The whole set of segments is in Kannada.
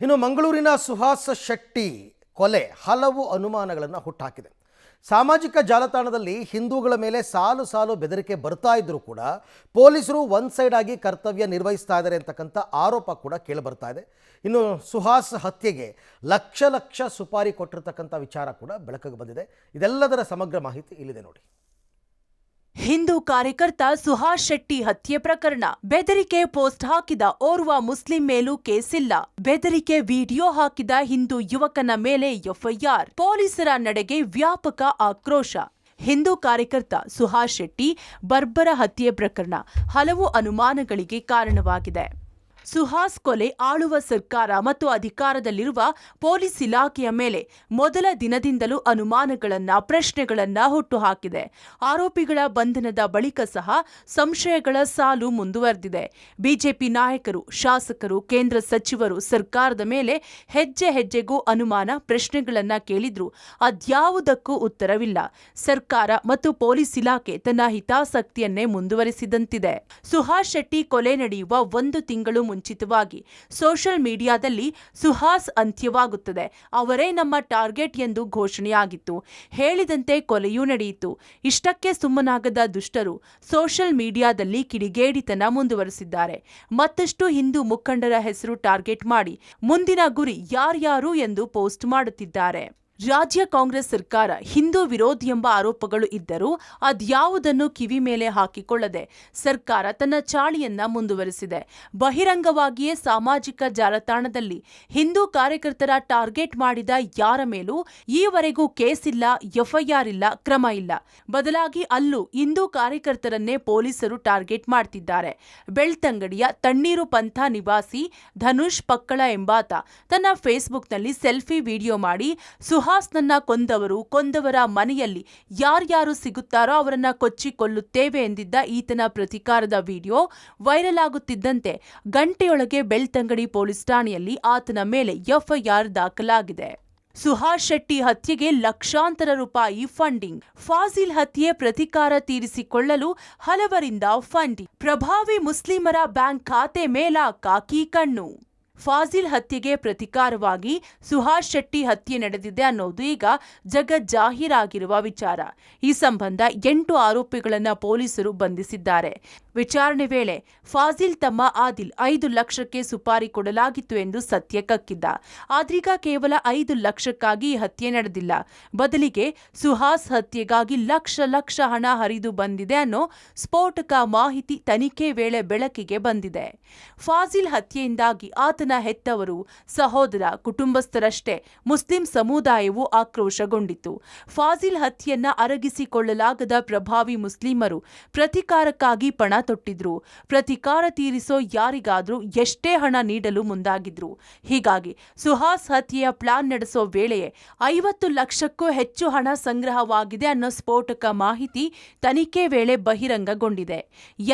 ಇನ್ನು ಮಂಗಳೂರಿನ ಸುಹಾಸ್ ಶೆಟ್ಟಿ ಕೊಲೆ ಹಲವು ಅನುಮಾನಗಳನ್ನು ಹುಟ್ಟುಹಾಕಿದೆ. ಸಾಮಾಜಿಕ ಜಾಲತಾಣದಲ್ಲಿ ಹಿಂದೂಗಳ ಮೇಲೆ ಸಾಲು ಸಾಲು ಬೆದರಿಕೆ ಬರ್ತಾ ಇದ್ರೂ ಕೂಡ ಪೊಲೀಸರು ಒನ್ ಸೈಡ್ ಆಗಿ ಕರ್ತವ್ಯ ನಿರ್ವಹಿಸ್ತಾ ಇದ್ದಾರೆ ಅಂತಕ್ಕಂಥ ಆರೋಪ ಕೂಡ ಕೇಳಿಬರ್ತಾ ಇದೆ. ಇನ್ನು ಸುಹಾಸ್ ಹತ್ಯೆಗೆ ಲಕ್ಷ ಲಕ್ಷ ಸುಪಾರಿ ಕೊಟ್ಟಿರ್ತಕ್ಕಂಥ ವಿಚಾರ ಕೂಡ ಬೆಳಕಿಗೆ ಬಂದಿದೆ. ಇದೆಲ್ಲದರ ಸಮಗ್ರ ಮಾಹಿತಿ ಇಲ್ಲಿದೆ ನೋಡಿ. ಹಿಂದೂ ಕಾರ್ಯಕರ್ತ ಸುಹಾಸ್ ಶೆಟ್ಟಿ ಹತ್ಯೆ ಪ್ರಕರಣ. ಬೆದರಿಕೆ ಪೋಸ್ಟ್ ಹಾಕಿದ ಓರ್ವ ಮುಸ್ಲಿಂ ಮೇಲೂ ಕೇಸಿಲ್ಲ. ಬೆದರಿಕೆ ವಿಡಿಯೋ ಹಾಕಿದ ಹಿಂದೂ ಯುವಕನ ಮೇಲೆ ಎಫ್ಐಆರ್. ಪೊಲೀಸರ ನಡೆಗೆ ವ್ಯಾಪಕ ಆಕ್ರೋಶ. ಹಿಂದೂ ಕಾರ್ಯಕರ್ತ ಸುಹಾಸ್ ಶೆಟ್ಟಿ ಬರ್ಬರ ಹತ್ಯೆ ಪ್ರಕರಣ ಹಲವು ಅನುಮಾನಗಳಿಗೆ ಕಾರಣವಾಗಿದೆ. ಸುಹಾಸ್ ಕೊಲೆ ಆಳುವ ಸರ್ಕಾರ ಮತ್ತು ಅಧಿಕಾರದಲ್ಲಿರುವ ಪೊಲೀಸ್ ಇಲಾಖೆಯ ಮೇಲೆ ಮೊದಲ ದಿನದಿಂದಲೂ ಅನುಮಾನಗಳನ್ನ ಪ್ರಶ್ನೆಗಳನ್ನ ಹುಟ್ಟುಹಾಕಿದೆ. ಆರೋಪಿಗಳ ಬಂಧನದ ಬಳಿಕ ಸಹ ಸಂಶಯಗಳ ಸಾಲು ಮುಂದುವರೆದಿದೆ. ಬಿಜೆಪಿ ನಾಯಕರು, ಶಾಸಕರು, ಕೇಂದ್ರ ಸಚಿವರು ಸರ್ಕಾರದ ಮೇಲೆ ಹೆಜ್ಜೆ ಹೆಜ್ಜೆಗೂ ಅನುಮಾನ ಪ್ರಶ್ನೆಗಳನ್ನ ಕೇಳಿದ್ರು ಅದ್ಯಾವುದಕ್ಕೂ ಉತ್ತರವಿಲ್ಲ. ಸರ್ಕಾರ ಮತ್ತು ಪೊಲೀಸ್ ಇಲಾಖೆ ತನ್ನ ಹಿತಾಸಕ್ತಿಯನ್ನೇ ಮುಂದುವರಿಸಿದಂತಿದೆ. ಸುಹಾಸ್ ಶೆಟ್ಟಿ ಕೊಲೆ ನಡೆಯುವ ಒಂದು ತಿಂಗಳು ಮುಂಚಿತವಾಗಿ ಸೋಷಿಯಲ್ ಮೀಡಿಯಾದಲ್ಲಿ ಸುಹಾಸ್ ಅಂತ್ಯವಾಗುತ್ತದೆ, ಅವರೇ ನಮ್ಮ ಟಾರ್ಗೆಟ್ ಎಂದು ಘೋಷಣೆಯಾಗಿತ್ತು. ಹೇಳಿದಂತೆ ಕೊಲೆಯೂ ನಡೆಯಿತು. ಇಷ್ಟಕ್ಕೆ ಸುಮ್ಮನಾಗದ ದುಷ್ಟರು ಸೋಷಿಯಲ್ ಮೀಡಿಯಾದಲ್ಲಿ ಕಿಡಿಗೇಡಿತನ ಮುಂದುವರೆಸಿದ್ದಾರೆ. ಮತ್ತಷ್ಟು ಹಿಂದೂ ಮುಖಂಡರ ಹೆಸರು ಟಾರ್ಗೆಟ್ ಮಾಡಿ ಮುಂದಿನ ಗುರಿ ಯಾರ್ಯಾರು ಎಂದು ಪೋಸ್ಟ್ ಮಾಡುತ್ತಿದ್ದಾರೆ. ರಾಜ್ಯ ಕಾಂಗ್ರೆಸ್ ಸರ್ಕಾರ ಹಿಂದೂ ವಿರೋಧಿ ಎಂಬ ಆರೋಪಗಳು ಇದ್ದರೂ ಅದ್ಯಾವುದನ್ನು ಕಿವಿ ಮೇಲೆ ಹಾಕಿಕೊಳ್ಳದೆ ಸರ್ಕಾರ ತನ್ನ ಚಾಳಿಯನ್ನ ಮುಂದುವರೆಸಿದೆ. ಬಹಿರಂಗವಾಗಿಯೇ ಸಾಮಾಜಿಕ ಜಾಲತಾಣದಲ್ಲಿ ಹಿಂದೂ ಕಾರ್ಯಕರ್ತರ ಟಾರ್ಗೆಟ್ ಮಾಡಿದ ಯಾರ ಮೇಲೂ ಈವರೆಗೂ ಕೇಸ್ ಇಲ್ಲ, ಎಫ್ಐಆರ್ ಇಲ್ಲ, ಕ್ರಮ ಇಲ್ಲ. ಬದಲಾಗಿ ಅಲ್ಲೂ ಹಿಂದೂ ಕಾರ್ಯಕರ್ತರನ್ನೇ ಪೊಲೀಸರು ಟಾರ್ಗೆಟ್ ಮಾಡ್ತಿದ್ದಾರೆ. ಬೆಳ್ತಂಗಡಿಯ ತಣ್ಣೀರು ಪಂಥ ನಿವಾಸಿ ಧನುಷ್ ಪಕ್ಕಳ ಎಂಬಾತ ತನ್ನ ಫೇಸ್ಬುಕ್ನಲ್ಲಿ ಸೆಲ್ಫಿ ವಿಡಿಯೋ ಮಾಡಿ ಸುಹಾಸ್ನನ್ನ ಕೊಂದವರ ಮನೆಯಲ್ಲಿ ಯಾರ್ಯಾರು ಸಿಗುತ್ತಾರೋ ಅವರನ್ನ ಕೊಚ್ಚಿ ಕೊಲ್ಲುತ್ತೇವೆ ಎಂದಿದ್ದ ಈತನ ಪ್ರತಿಕಾರದ ವಿಡಿಯೋ ವೈರಲ್ ಆಗುತ್ತಿದ್ದಂತೆ ಗಂಟೆಯೊಳಗೆ ಬೆಳ್ತಂಗಡಿ ಪೊಲೀಸ್ ಠಾಣೆಯಲ್ಲಿ ಆತನ ಮೇಲೆ ಎಫ್ಐಆರ್ ದಾಖಲಾಗಿದೆ. ಸುಹಾಸ್ ಶೆಟ್ಟಿ ಹತ್ಯೆಗೆ ಲಕ್ಷಾಂತರ ರೂಪಾಯಿ ಫಂಡಿಂಗ್. ಫಾಜಿಲ್ ಹತ್ಯೆ ಪ್ರತಿಕಾರ ತೀರಿಸಿಕೊಳ್ಳಲು ಹಲವರಿಂದ ಫಂಡಿಂಗ್. ಪ್ರಭಾವಿ ಮುಸ್ಲಿಮರ ಬ್ಯಾಂಕ್ ಖಾತೆ ಮೇಲ ಕಾಕಿ ಕಣ್ಣು. ಫಾಜಿಲ್ ಹತ್ಯೆಗೆ ಪ್ರತಿಕಾರವಾಗಿ ಸುಹಾಸ್ ಶೆಟ್ಟಿ ಹತ್ಯೆ ನಡೆದಿದೆ ಅನ್ನೋದು ಈಗ ಜಗಜ್ಜಾಹೀರಾಗಿರುವ ವಿಚಾರ. ಈ ಸಂಬಂಧ 8 ಆರೋಪಿಗಳನ್ನು ಪೊಲೀಸರು ಬಂಧಿಸಿದ್ದಾರೆ. ವಿಚಾರಣೆ ವೇಳೆ ಫಾಜಿಲ್ ತಮ್ಮ ಆದಿಲ್ 5 ಲಕ್ಷಕ್ಕೆ ಸುಪಾರಿ ಕೊಡಲಾಗಿತ್ತು ಎಂದು ಸತ್ಯ ಕಕ್ಕಿದ್ದ. ಆದ್ರೀಗ ಕೇವಲ 5 ಲಕ್ಷಕ್ಕಾಗಿ ಈ ಹತ್ಯೆ ನಡೆದಿಲ್ಲ, ಬದಲಿಗೆ ಸುಹಾಸ್ ಹತ್ಯೆಗಾಗಿ ಲಕ್ಷ ಹಣ ಹರಿದು ಬಂದಿದೆ ಅನ್ನೋ ಸ್ಫೋಟಕ ಮಾಹಿತಿ ತನಿಖೆ ವೇಳೆ ಬೆಳಕಿಗೆ ಬಂದಿದೆ. ಫಾಜಿಲ್ ಹತ್ಯೆಯಿಂದಾಗಿ ಆತನ ಹೆತ್ತವರು, ಸಹೋದರ, ಕುಟುಂಬಸ್ಥರಷ್ಟೇ ಮುಸ್ಲಿಂ ಸಮುದಾಯವು ಆಕ್ರೋಶಗೊಂಡಿತ್ತು. ಫಾಜಿಲ್ ಹತ್ಯೆಯನ್ನ ಅರಗಿಸಿಕೊಳ್ಳಲಾಗದ ಪ್ರಭಾವಿ ಮುಸ್ಲಿಮರು ಪ್ರತಿಕಾರಕ್ಕಾಗಿ ಪಣ ತೊಟ್ಟಿದ್ರು. ಪ್ರತಿಕಾರ ತೀರಿಸೋ ಯಾರಿಗಾದ್ರೂ ಎಷ್ಟೇ ಹಣ ನೀಡಲು ಮುಂದಾಗಿದ್ರು. ಹೀಗಾಗಿ ಸುಹಾಸ್ ಹತ್ಯೆಯ ಪ್ಲಾನ್ ನಡೆಸೋ ವೇಳೆಯೇ 50 ಲಕ್ಷಕ್ಕೂ ಹೆಚ್ಚು ಹಣ ಸಂಗ್ರಹವಾಗಿದೆ ಅನ್ನೋ ಸ್ಫೋಟಕ ಮಾಹಿತಿ ತನಿಖೆ ವೇಳೆ ಬಹಿರಂಗಗೊಂಡಿದೆ.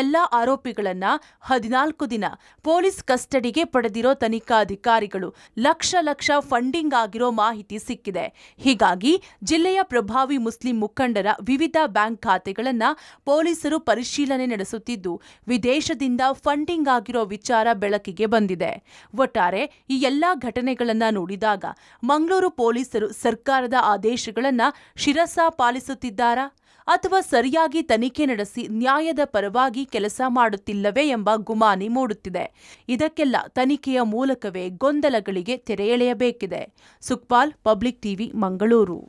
ಎಲ್ಲಾ ಆರೋಪಿಗಳನ್ನ 14 ದಿನ ಪೊಲೀಸ್ ಕಸ್ಟಡಿಗೆ ಪಡೆದಿರೋ ತನಿಖಾಧಿಕಾರಿಗಳು ಲಕ್ಷ ಫಂಡಿಂಗ್ ಆಗಿರೋ ಮಾಹಿತಿ ಸಿಕ್ಕಿದೆ. ಹೀಗಾಗಿ ಜಿಲ್ಲೆಯ ಪ್ರಭಾವಿ ಮುಸ್ಲಿಂ ಮುಖಂಡರ ವಿವಿಧ ಬ್ಯಾಂಕ್ ಖಾತೆಗಳನ್ನ ಪೊಲೀಸರು ಪರಿಶೀಲನೆ ನಡೆಸುತ್ತಿದ್ದು ವಿದೇಶದಿಂದ ಫಂಡಿಂಗ್ ಆಗಿರೋ ವಿಚಾರ ಬೆಳಕಿಗೆ ಬಂದಿದೆ. ಒಟ್ಟಾರೆ ಈ ಎಲ್ಲಾ ಘಟನೆಗಳನ್ನ ನೋಡಿದಾಗ ಮಂಗಳೂರು ಪೊಲೀಸರು ಸರ್ಕಾರದ ಆದೇಶಗಳನ್ನ ಶಿರಸ ಪಾಲಿಸುತ್ತಿದ್ದಾರಾ ಅಥವಾ ಸರಿಯಾಗಿ ತನಿಖೆ ನಡೆಸಿ ನ್ಯಾಯದ ಪರವಾಗಿ ಕೆಲಸ ಮಾಡುತ್ತಿಲ್ಲವೇ ಎಂಬ ಗುಮಾನಿ ಮೂಡುತ್ತಿದೆ. ಇದಕ್ಕೆಲ್ಲ ತನಿಖೆಯ ಮೂಲಕವೇ ಗೊಂದಲಗಳಿಗೆ ತೆರೆ ಎಳೆಯಬೇಕಿದೆ. Sukpal, Public TV, Mangaluru.